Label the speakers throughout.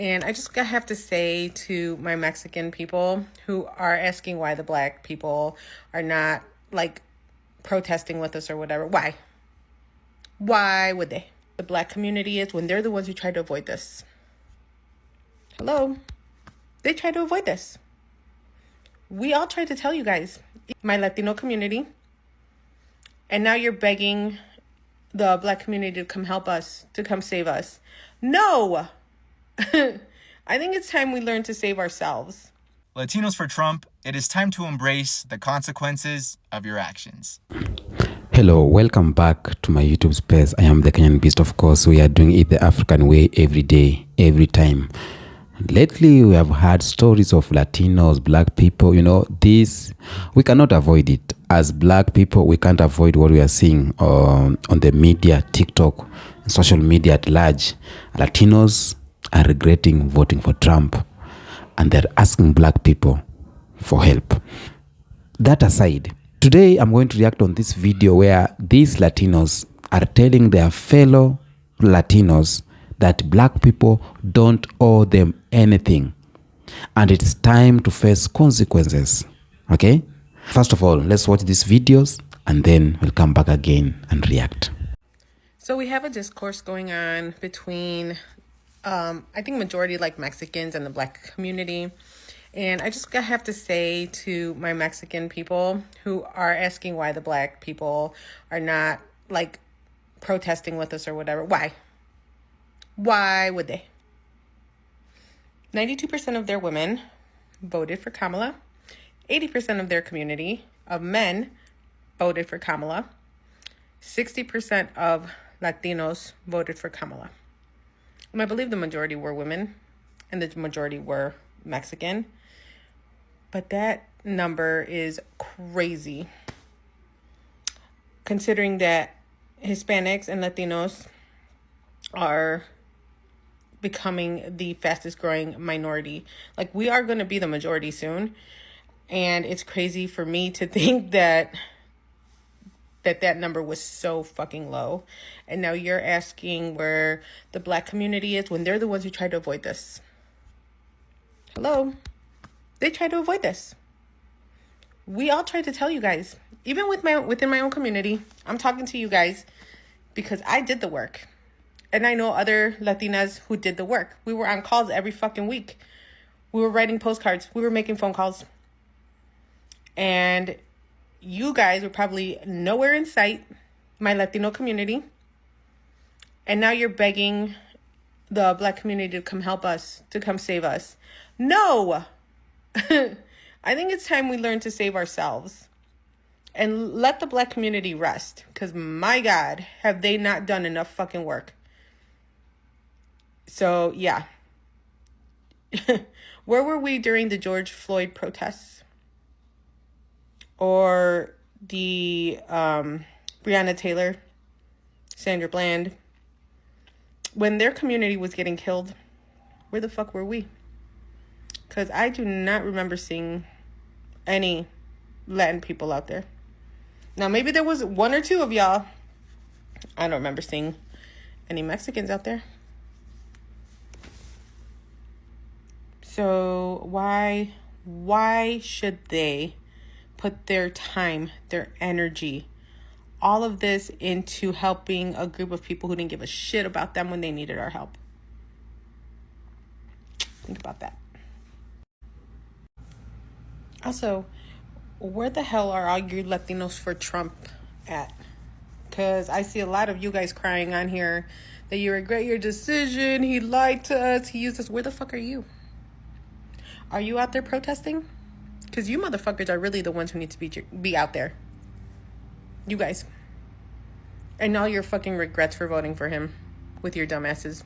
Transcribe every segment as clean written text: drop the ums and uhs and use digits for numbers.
Speaker 1: And I just have to say to my Mexican people who are asking why the black people are not like protesting with us or whatever. Why? Why would they? The black community is when they're the ones who try to avoid this. Hello? They try to avoid this. We all tried to tell you guys, my Latino community, and now you're begging the black community to come help us, to come save us. No! I think it's time we learn to save ourselves.
Speaker 2: Latinos for Trump, it is time to embrace the consequences of your actions.
Speaker 3: Hello, welcome back to my YouTube space. I am the Kenyan Beast, of course. We are doing it the African way every day, every time. Lately, we have had stories of Latinos, black people. This, we cannot avoid it. As black people, we can't avoid what we are seeing on the media, TikTok, social media at large. Latinos are regretting voting for Trump, and they're asking black people for help. That aside, today I'm going to react on this video where these Latinos are telling their fellow Latinos that black people don't owe them anything, and it's time to face consequences. Okay? First of all, let's watch these videos and then we'll come back again and react.
Speaker 1: So we have a discourse going on between, I think majority like Mexicans and the black community. And I just have to say to my Mexican people who are asking why the black people are not like protesting with us or whatever. Why? Why would they? 92% of their women voted for Kamala. 80% of their community of men voted for Kamala. 60% of Latinos voted for Kamala. And I believe the majority were women and the majority were Mexican. But that number is crazy, considering that Hispanics and Latinos are becoming the fastest growing minority. Like, we are going to be the majority soon. And it's crazy for me to think that number was so fucking low. And now you're asking where the black community is when they're the ones who try to avoid this. Hello? They try to avoid this. We all tried to tell you guys, even within my own community. I'm talking to you guys because I did the work. And I know other Latinas who did the work. We were on calls every fucking week. We were writing postcards. We were making phone calls. And you guys were probably nowhere in sight, my Latino community. And now you're begging the black community to come help us, to come save us. No! I think it's time we learn to save ourselves. And let the black community rest. Because my God, have they not done enough fucking work. So, yeah. Where were we during the George Floyd protests? Or the Breonna Taylor, Sandra Bland? When their community was getting killed, where the fuck were we? Because I do not remember seeing any Latin people out there. Now, maybe there was one or two of y'all. I don't remember seeing any Mexicans out there. So why should they put their time, their energy, all of this into helping a group of people who didn't give a shit about them when they needed our help? Think about that. Also, where the hell are all you Latinos for Trump at? Because I see a lot of you guys crying on here that you regret your decision. He lied to us. He used us. Where the fuck are you? Are you out there protesting? Because you motherfuckers are really the ones who need to be out there. You guys. And all your fucking regrets for voting for him with your dumbasses.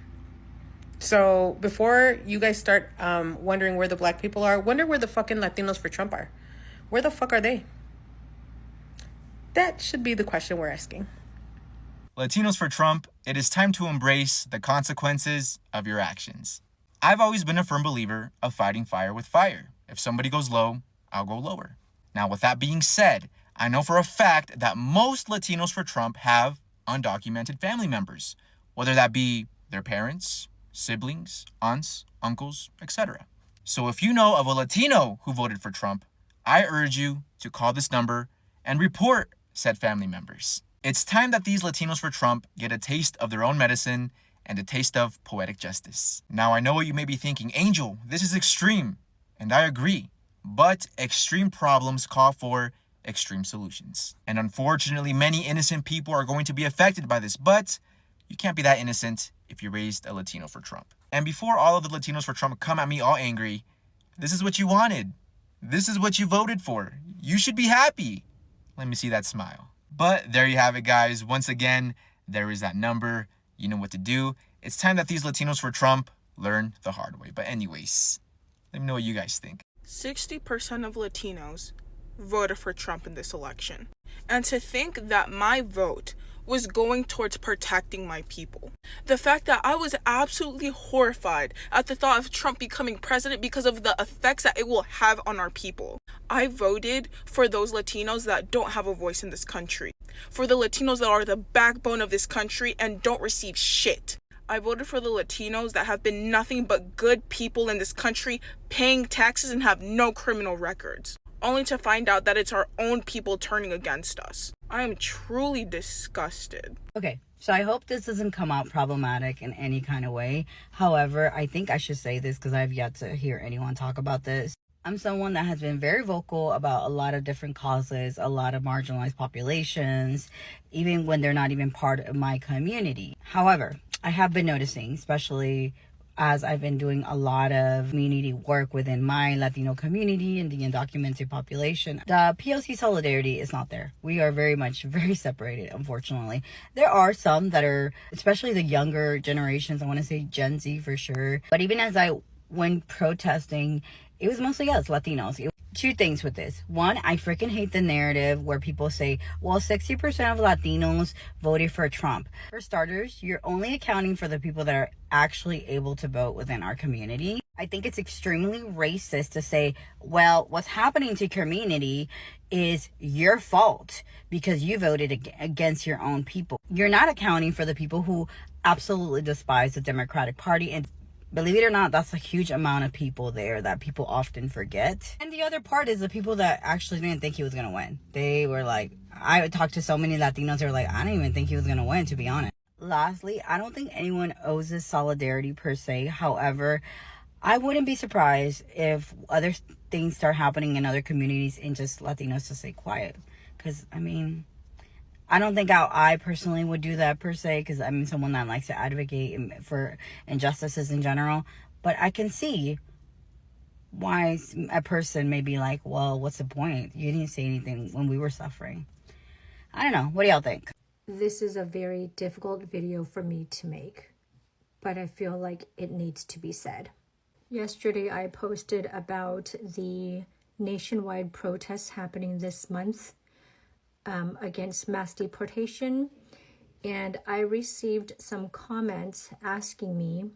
Speaker 1: So before you guys start wondering where the black people are, wonder where the fucking Latinos for Trump are. Where the fuck are they? That should be the question we're asking.
Speaker 2: Latinos for Trump, it is time to embrace the consequences of your actions. I've always been a firm believer of fighting fire with fire. If somebody goes low, I'll go lower. Now, with that being said, I know for a fact that most Latinos for Trump have undocumented family members, whether that be their parents, siblings, aunts, uncles, etc. So if you know of a Latino who voted for Trump, I urge you to call this number and report said family members. It's time that these Latinos for Trump get a taste of their own medicine and a taste of poetic justice. Now, I know what you may be thinking, Angel, this is extreme. And I agree. But extreme problems call for extreme solutions. And unfortunately, many innocent people are going to be affected by this. But you can't be that innocent if you raised a Latino for Trump. And before all of the Latinos for Trump come at me all angry, this is what you wanted. This is what you voted for. You should be happy. Let me see that smile. But there you have it, guys. Once again, there is that number. You know what to do. It's time that these Latinos for Trump learn the hard way. But anyways, let me know what you guys think.
Speaker 4: 60% of Latinos voted for Trump in this election. And to think that my vote was going towards protecting my people. The fact that I was absolutely horrified at the thought of Trump becoming president because of the effects that it will have on our people. I voted for those Latinos that don't have a voice in this country. For the Latinos that are the backbone of this country and don't receive shit. I voted for the Latinos that have been nothing but good people in this country, paying taxes and have no criminal records. Only to find out that it's our own people turning against us. I am truly disgusted.
Speaker 5: Okay, so I hope this doesn't come out problematic in any kind of way. However, I think I should say this because I've yet to hear anyone talk about this. I'm someone that has been very vocal about a lot of different causes, a lot of marginalized populations, even when they're not even part of my community. However, I have been noticing, especially as I've been doing a lot of community work within my Latino community and the undocumented population, the POC solidarity is not there. We are very separated, unfortunately. There are some that are, especially the younger generations, I want to say Gen Z for sure. But even as I went protesting, it was mostly us, Latinos. Two things with this. One, I freaking hate the narrative where people say, well, 60% of Latinos voted for Trump. For starters, you're only accounting for the people that are actually able to vote within our community. I think it's extremely racist to say, well, what's happening to community is your fault because you voted against your own people. You're not accounting for the people who absolutely despise the Democratic Party, and believe it or not, that's a huge amount of people there that people often forget. And the other part is the people that actually didn't think he was going to win. They were like, I talked to so many Latinos who were like, I didn't even think he was going to win, to be honest. Lastly, I don't think anyone owes us solidarity per se. However, I wouldn't be surprised if other things start happening in other communities and just Latinos to stay quiet. Because, I mean, I don't think I personally would do that per se, because I'm someone that likes to advocate for injustices in general. But I can see why a person may be like, well, what's the point? You didn't say anything when we were suffering. I don't know. What do y'all think?
Speaker 6: This is a very difficult video for me to make, but I feel like it needs to be said. Yesterday, I posted about the nationwide protests happening this month against mass deportation, and I received some comments asking me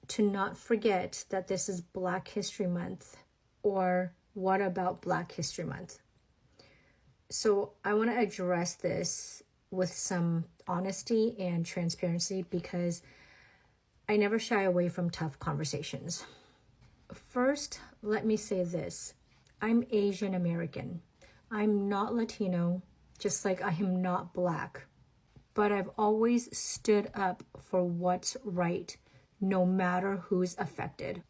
Speaker 6: to not forget that this is Black History Month, or what about Black History Month? So I want to address this with some honesty and transparency because I never shy away from tough conversations. First, let me say this. I'm Asian American. I'm not Latino, just like I am not Black. But I've always stood up for what's right, no matter who's affected.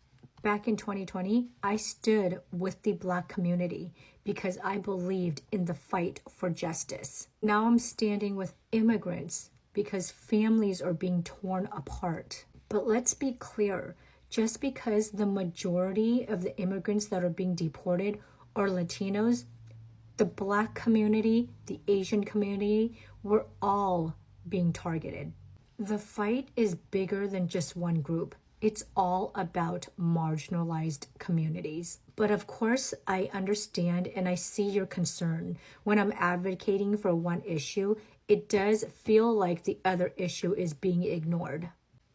Speaker 6: Back in 2020, I stood with the Black community because I believed in the fight for justice. Now I'm standing with immigrants because families are being torn apart. But let's be clear, just because the majority of the immigrants that are being deported are Latinos, the Black community, the Asian community, we're all being targeted. The fight is bigger than just one group. It's all about marginalized communities. But of course, I understand and I see your concern. When I'm advocating for one issue, it does feel like the other issue is being ignored.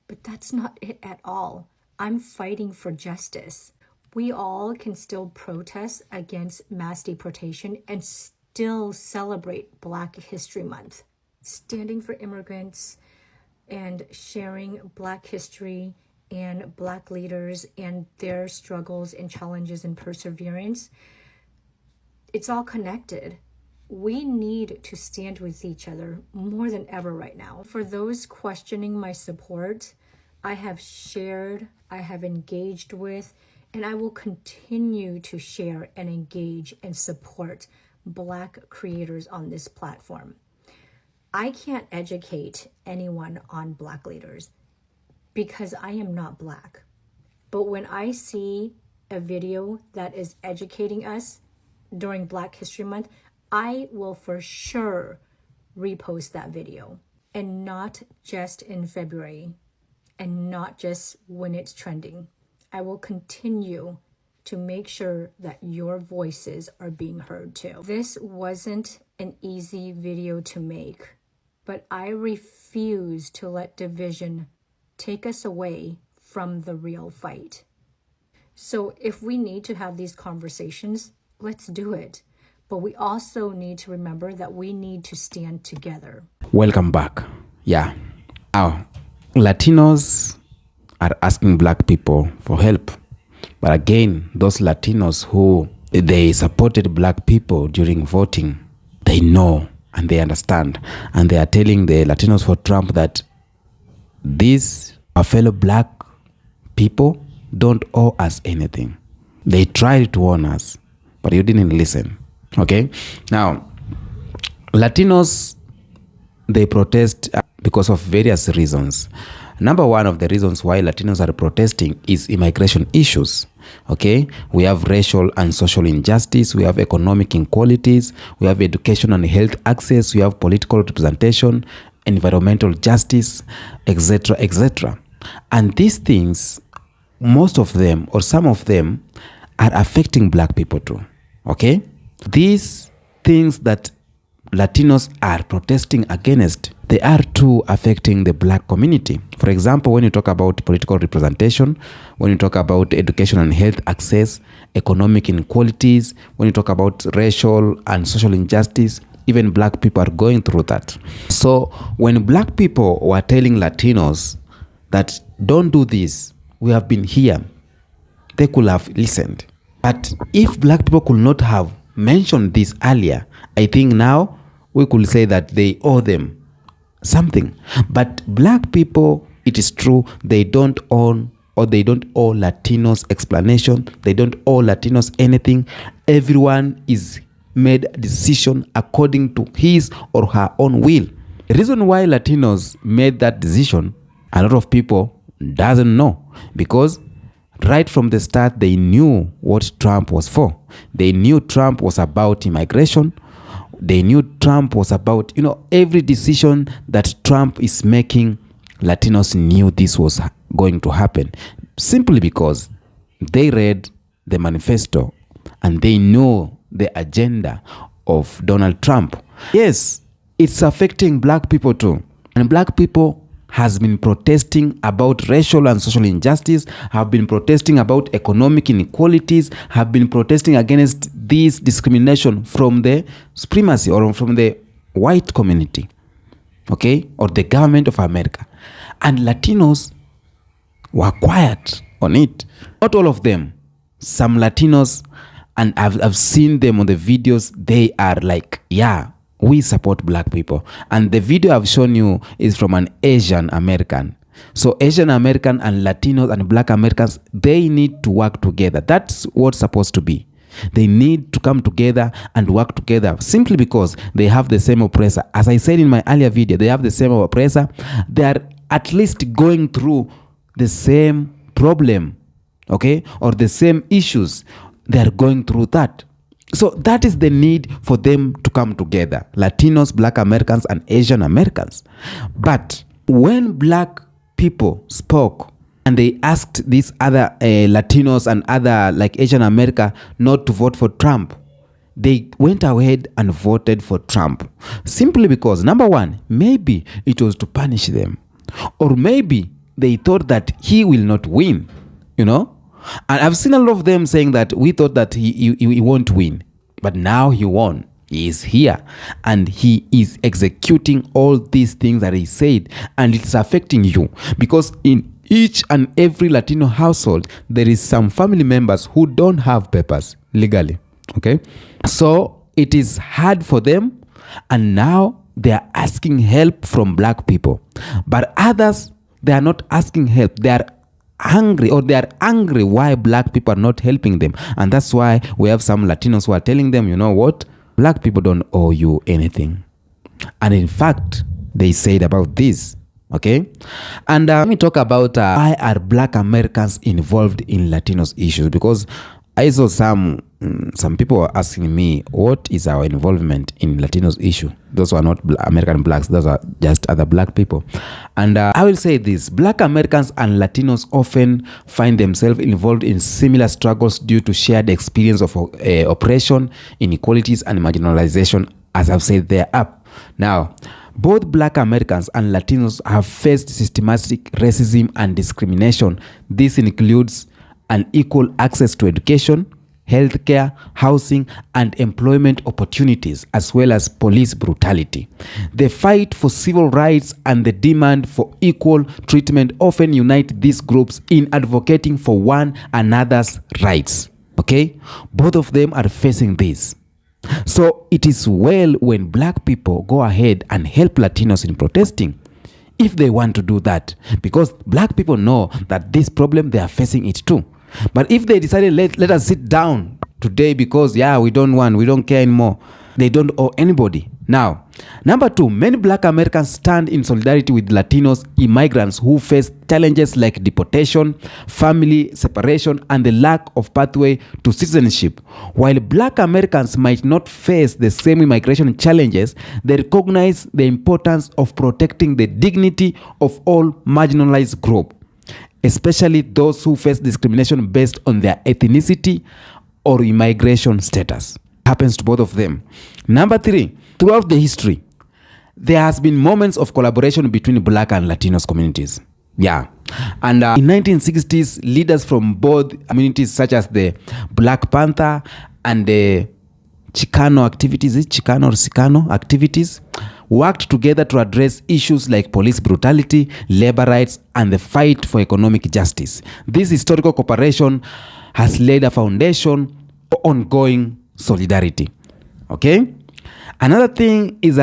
Speaker 6: But that's not it at all. I'm fighting for justice. We all can still protest against mass deportation and still celebrate Black History Month. Standing for immigrants and sharing Black history and Black leaders and their struggles and challenges and perseverance. It's all connected. We need to stand with each other more than ever right now. For those questioning my support, I have shared, I have engaged with, and I will continue to share and engage and support Black creators on this platform. I can't educate anyone on Black leaders because I am not Black. But when I see a video that is educating us during Black History Month, I will for sure repost that video, and not just in February and not just when it's trending. I will continue to make sure that your voices are being heard too. This wasn't an easy video to make, but I refuse to let division take us away from the real fight. So if we need to have these conversations, let's do it. But we also need to remember that we need to stand together.
Speaker 3: Welcome back. Yeah. Now, Latinos are asking Black people for help. But again, those Latinos who they supported Black people during voting, they know and they understand. And they are telling the Latinos for Trump that these our fellow Black people don't owe us anything. They tried to warn us, but you didn't listen. Okay? Now, Latinos, they protest because of various reasons. Number one of the reasons why Latinos are protesting is immigration issues. Okay? We have racial and social injustice. We have economic inequalities. We have education and health access. We have political representation, environmental justice, etc., etc. And these things, most of them or some of them are affecting Black people too. Okay? These things that Latinos are protesting against, they are too affecting the Black community. For example, when you talk about political representation, when you talk about education and health access, economic inequalities, when you talk about racial and social injustice, even Black people are going through that. So when Black people were telling Latinos that don't do this, we have been here, they could have listened. But if Black people could not have mentioned this earlier, I think now we could say that they owe them something. But Black people, it is true, they don't own or they don't owe Latinos explanation. They don't owe Latinos anything. Everyone is made a decision according to his or her own will. The reason why Latinos made that decision, a lot of people doesn't know, because right from the start, they knew what Trump was for. They knew Trump was about immigration. They knew Trump was about, every decision that Trump is making, Latinos knew this was going to happen. Simply because they read the manifesto and they know the agenda of Donald Trump. Yes, it's affecting Black people too. And Black people has been protesting about racial and social injustice, have been protesting about economic inequalities, have been protesting against this discrimination from the supremacy or from the white community, okay, or the government of America. And Latinos were quiet on it. Not all of them. Some Latinos, and I've seen them on the videos, they are like, yeah, we support Black people. And the video I've shown you is from an Asian American. So Asian American and Latinos and Black Americans, they need to work together. That's what's supposed to be. They need to come together and work together simply because they have the same oppressor. As I said in my earlier video, they have the same oppressor. They are at least going through the same problem, okay, or the same issues. They are going through that. So that is the need for them to come together, Latinos, Black Americans, and Asian Americans. But when Black people spoke and they asked these other Latinos and other like Asian America not to vote for Trump, they went ahead and voted for Trump. Simply because, number one, maybe it was to punish them. Or maybe they thought that he will not win, And I've seen a lot of them saying that we thought that he won't win. But now he won. He is here and he is executing all these things that he said, and it's affecting you because in each and every Latino household, there is some family members who don't have papers legally. Okay, so it is hard for them, and now they are asking help from black people. But others, they are not asking help. They are angry, or they are angry why black people are not helping them. And that's why we have some Latinos who are telling them, you know what, black people don't owe you anything. And in fact, they said about this. Okay, and let me talk about why are black Americans involved in Latinos issues, because I saw some people were asking me, what is our involvement in Latinos issue? Those who are not American blacks, those are just other black people. And I will say this, black Americans and Latinos often find themselves involved in similar struggles due to shared experience of oppression, inequalities, and marginalization, as I've said there up. Now, both black Americans and Latinos have faced systematic racism and discrimination. This includes unequal access to education, healthcare, housing, and employment opportunities, as well as police brutality. The fight for civil rights and the demand for equal treatment often unite these groups in advocating for one another's rights. Okay? Both of them are facing this. So it is well when black people go ahead and help Latinos in protesting, if they want to do that, because black people know that this problem, they are facing it too. But if they decided, let us sit down today because, we don't care anymore, they don't owe anybody. Now, number two, many black Americans stand in solidarity with Latinos immigrants who face challenges like deportation, family separation, and the lack of pathway to citizenship. While black Americans might not face the same immigration challenges, they recognize the importance of protecting the dignity of all marginalized groups, especially those who face discrimination based on their ethnicity or immigration status. Happens to both of them. Number three, throughout the history, there has been moments of collaboration between black and Latinos communities. And in 1960s, leaders from both communities, such as the Black Panther and the Chicano activities, worked together to address issues like police brutality, labor rights, and the fight for economic justice. This historical cooperation has laid a foundation for ongoing solidarity. Okay? Another thing is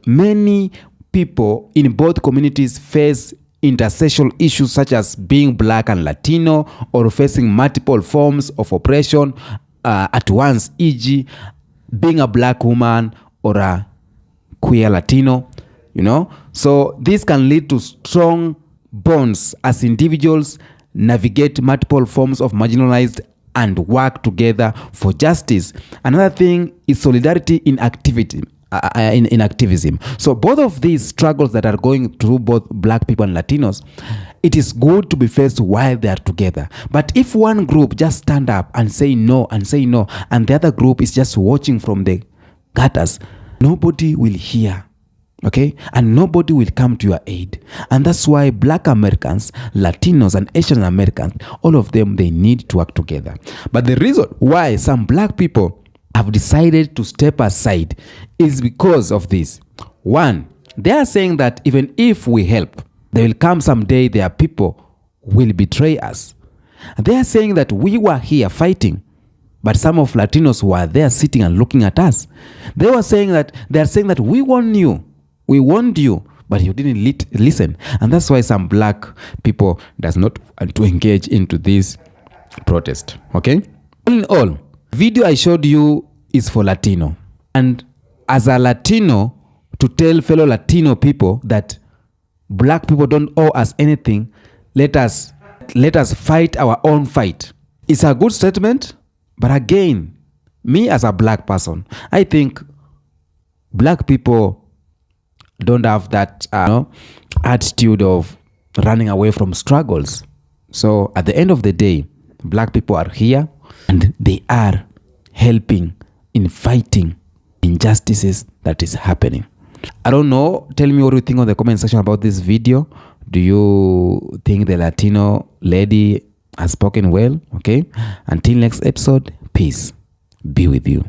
Speaker 3: many people in both communities face intersectional issues such as being black and Latino, or facing multiple forms of oppression at once, e.g. being a black woman or a queer Latino, So this can lead to strong bonds as individuals navigate multiple forms of marginalized and work together for justice. Another thing is solidarity in activism. So both of these struggles that are going through both black people and Latinos, it is good to be faced while they are together. But if one group just stand up and say no, and the other group is just watching from the gutters, nobody will hear. Okay? And nobody will come to your aid. And that's why black Americans, Latinos, and Asian Americans, all of them, they need to work together. But the reason why some black people have decided to step aside is because of this. One, they are saying that even if we help, there will come someday their people will betray us. They are saying that we were here fighting, but some of Latinos were there sitting and looking at us. They are saying that we warned you, but you didn't listen. And that's why some black people does not want to engage into this protest. Okay? All in all, video I showed you is for Latino. And as a Latino, to tell fellow Latino people that black people don't owe us anything, let us fight our own fight. It's a good statement, but again, me as a black person, I think black people don't have that attitude of running away from struggles. So at the end of the day, black people are here and they are helping in fighting injustices that is happening. I don't know. Tell me what you think on the comment section about this video. Do you think the Latino lady has spoken well? Okay. Until next episode, peace be with you.